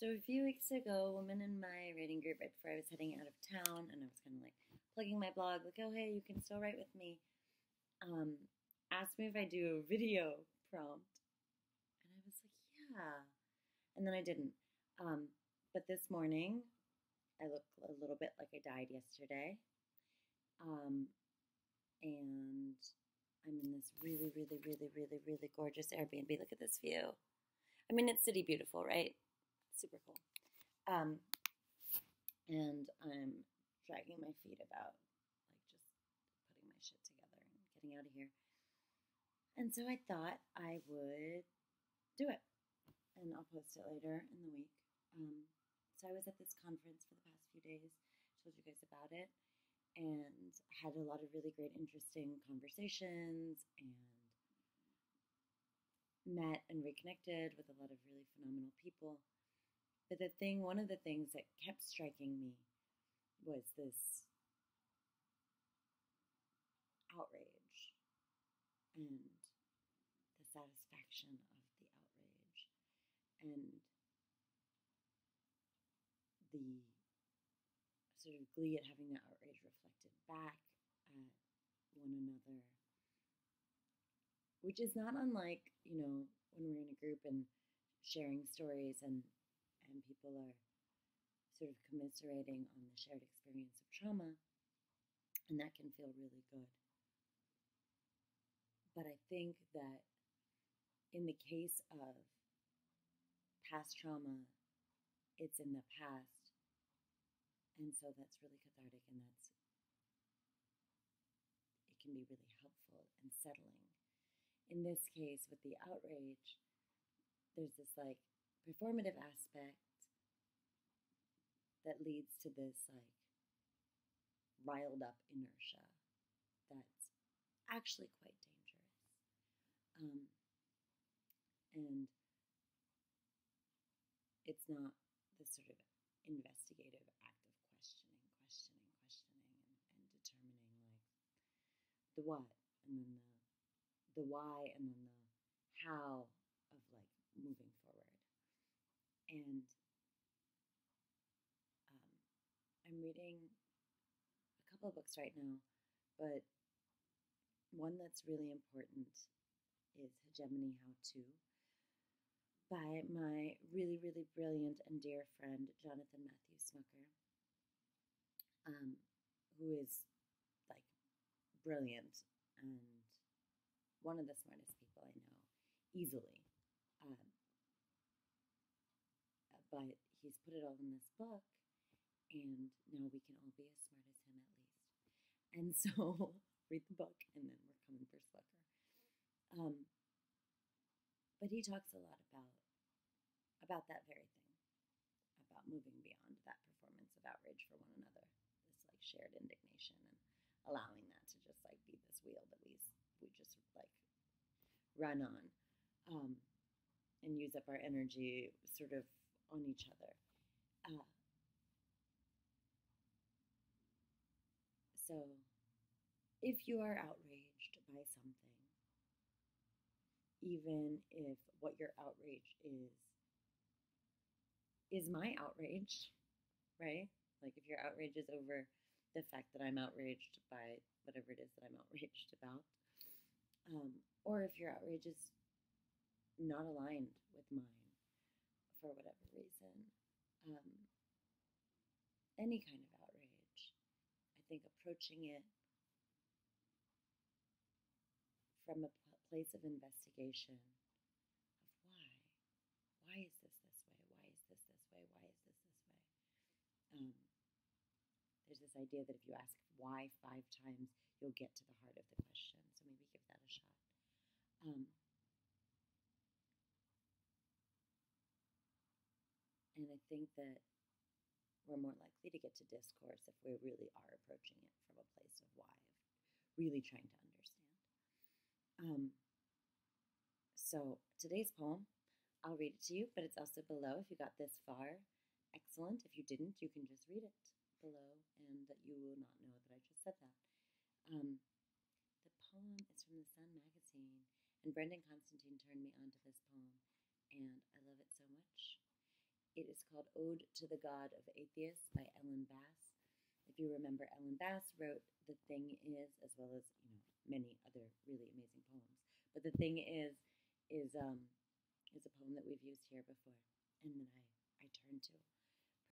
So a few weeks ago, a woman in my writing group, right before I was heading out of town, and I was kind of like plugging my blog, like, oh, hey, you can still write with me, um, asked me if I do a video prompt. And I was like, yeah. And then I didn't. Um, but this morning, I look a little bit like I died yesterday. Um, and I'm in this really, really, really, really, really gorgeous Airbnb. Look at this view. I mean, it's city beautiful, right? Super cool. And I'm dragging my feet about, like just putting my shit together and getting out of here. And so I thought I would do it, and I'll post it later in the week. So I was at this conference for the past few days, told you guys about it, and had a lot of really great, interesting conversations, and met and reconnected with a lot of really phenomenal people. But one of the things that kept striking me was this outrage and the satisfaction of the outrage and the sort of glee at having that outrage reflected back at one another, which is not unlike, when we're in a group and sharing stories and people are sort of commiserating on the shared experience of trauma, and that can feel really good. But I think that in the case of past trauma, it's in the past, and so that's really cathartic, and it can be really helpful and settling. In this case, with the outrage, there's this like performative aspect that leads to this like riled up inertia that's actually quite dangerous. And it's not this sort of investigative act of questioning, and determining like the what, and then the why, and then the how of like moving forward. And I'm reading a couple of books right now, but one that's really important is Hegemony How To by my really, really brilliant and dear friend, Jonathan Matthew Smucker, who is like brilliant and one of the smartest people I know, easily. But he's put it all in this book, and now we can all be as smart as him at least. And so read the book, and then we're coming for Smucker. But he talks a lot about that very thing, about moving beyond that performance of outrage for one another, this like shared indignation, and allowing that to just like be this wheel that we just like run on, and use up our energy sort of on each other. So if you are outraged by something, even if what your outrage is my outrage, right? Like if your outrage is over the fact that I'm outraged by whatever it is that I'm outraged about, or if your outrage is not aligned with mine for whatever reason, any kind of outrage, I think approaching it from a place of investigation of why. Why is this way? Why is this way? Why is this way? There's this idea that if you ask why 5 times, you'll get to the heart of the question. So maybe give that a shot. And I think that we're more likely to get to discourse if we really are approaching it from a place of why, of really trying to understand. So today's poem, I'll read it to you, but it's also below if you got this far. Excellent. If you didn't, you can just read it below, and you will not know that I just said that. The poem is from the Sun magazine, and Brendan Constantine turned me on to this poem, and I love it so much. It is called Ode to the God of Atheists by Ellen Bass. If you remember, Ellen Bass wrote The Thing Is, as well as many other really amazing poems. But The Thing is a poem that we've used here before, and that I turn to